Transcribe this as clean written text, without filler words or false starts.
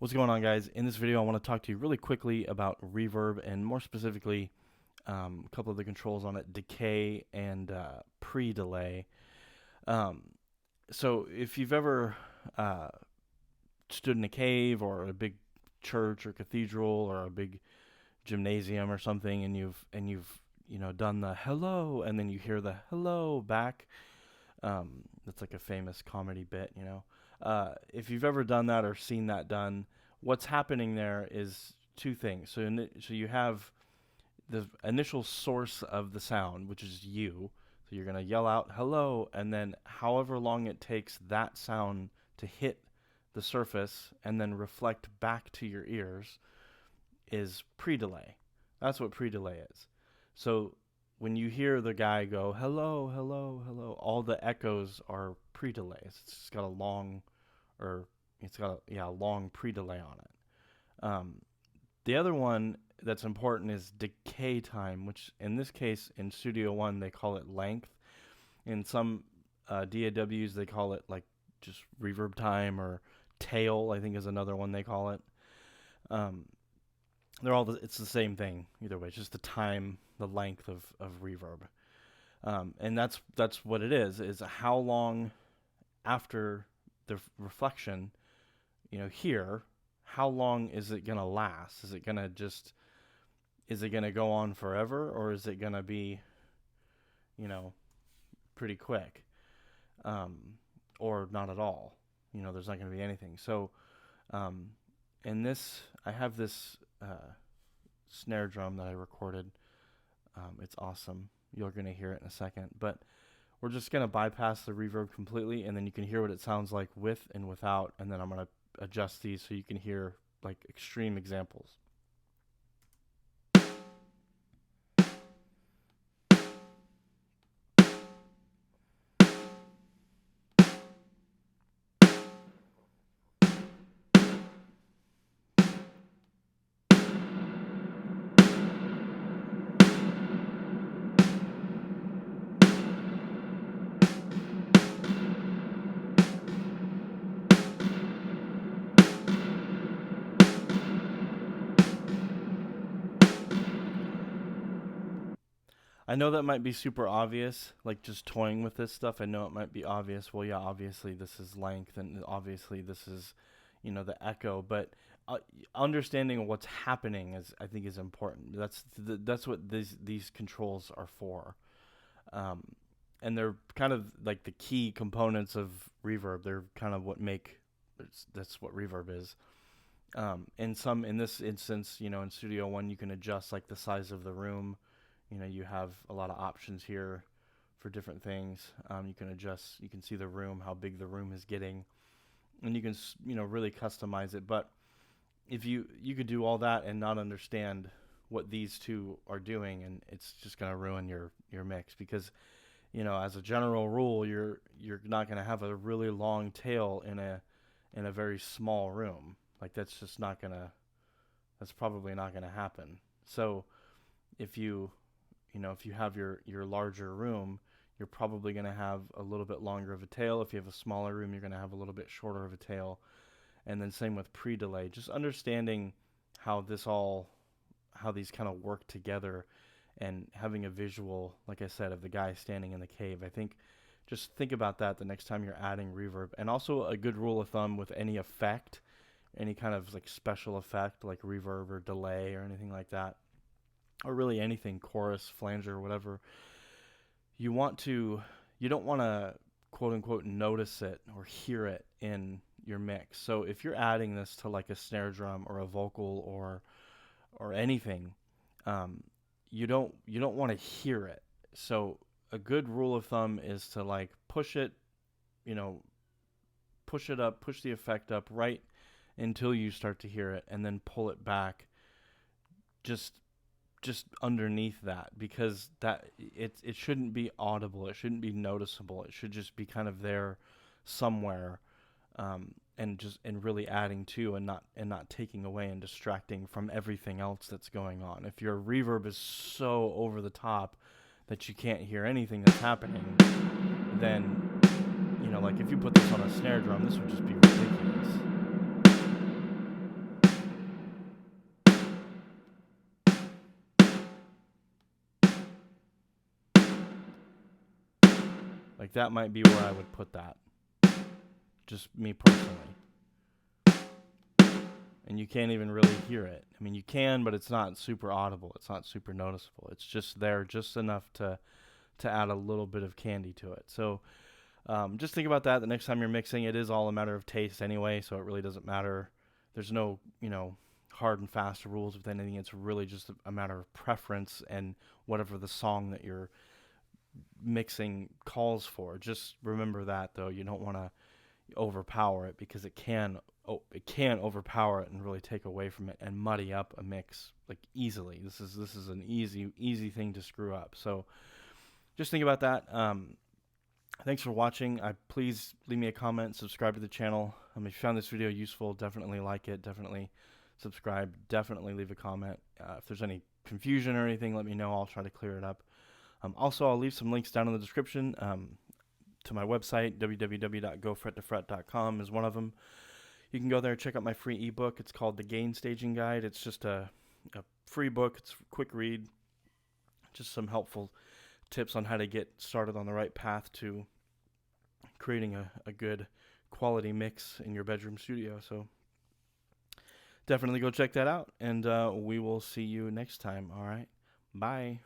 What's going on, guys? In this video, I want to talk to you really quickly about reverb and more specifically a couple of the controls on it, decay and pre-delay. Um, so if you've ever stood in a cave or a big church or cathedral or a big gymnasium or something, and you've done the hello, and then you hear the hello back. That's like a famous comedy bit, if you've ever done that or seen that done, what's happening there is two things. So you have the initial source of the sound, which is you. So you're going to yell out hello, and then however long it takes that sound to hit the surface and then reflect back to your ears is pre-delay. That's what pre-delay is. So when you hear the guy go hello, hello, hello, all the echoes are pre-delays. It's got a long, or it's got a long pre-delay on it. The other one that's important is decay time, which in this case in Studio One they call it length. In some DAWs they call it like just reverb time, or tail I think is another one they call it. It's the same thing either way. It's just the time, the length of reverb, and that's what it is how long after the reflection, here, how long is it gonna last? Is it gonna go on forever, or is it gonna be, pretty quick, or not at all? There's not gonna be anything. So, in this, I have this snare drum that I recorded. It's awesome. You're gonna hear it in a second, but we're just gonna bypass the reverb completely, and then you can hear what it sounds like with and without, and then I'm gonna adjust these so you can hear like extreme examples. I know that might be super obvious, like just toying with this stuff. I know it might be obvious. Well, yeah, obviously this is length, and obviously this is, the echo. But understanding what's happening I think is important. That's what these controls are for, and they're kind of like the key components of reverb. They're kind of that's what reverb is. In this instance, in Studio One, you can adjust like the size of the room. You have a lot of options here for different things. You can adjust, you can see the room, how big the room is getting, and you can, really customize it. But if you could do all that and not understand what these two are doing, and it's just going to ruin your mix, because, as a general rule, you're not going to have a really long tail in a very small room. Like that's probably not going to happen. So if you have your larger room, you're probably going to have a little bit longer of a tail. If you have a smaller room, you're going to have a little bit shorter of a tail. And then same with pre-delay. Just understanding how these kind of work together, and having a visual, like I said, of the guy standing in the cave. I think just think about that the next time you're adding reverb. And also a good rule of thumb with any effect, any kind of like special effect like reverb or delay or anything like that, or really anything, chorus, flanger, whatever, you don't want to quote unquote notice it or hear it in your mix. So if you're adding this to like a snare drum or a vocal or anything, you don't want to hear it. So a good rule of thumb is to like push it up, push the effect up right until you start to hear it, and then pull it back just underneath that, because that it shouldn't be audible, it shouldn't be noticeable, it should just be kind of there somewhere, and really adding to, and not taking away and distracting from everything else that's going on. If your reverb is so over the top that you can't hear anything that's happening, then like if you put this on a snare drum, this would just be ridiculous. Like, that might be where I would put that. Just me personally. And you can't even really hear it. I mean, you can, but it's not super audible. It's not super noticeable. It's just there, just enough to add a little bit of candy to it. So just think about that the next time you're mixing. It is all a matter of taste anyway, so it really doesn't matter. There's no, hard and fast rules with anything. It's really just a matter of preference and whatever the song that you're mixing calls for. Just remember that, though. You don't want to overpower it, because it can overpower it and really take away from it and muddy up a mix like easily. This is an easy thing to screw up. So just think about that. Thanks for watching. Please leave me a comment, subscribe to the channel. If you found this video useful, definitely like it, definitely subscribe, definitely leave a comment. If there's any confusion or anything, let me know. I'll try to clear it up. Also, I'll leave some links down in the description to my website. www.gofrettofret.com is one of them. You can go there and check out my free ebook. It's called The Gain Staging Guide. It's just a free book. It's a quick read. Just some helpful tips on how to get started on the right path to creating a good quality mix in your bedroom studio. So definitely go check that out, and we will see you next time. All right. Bye.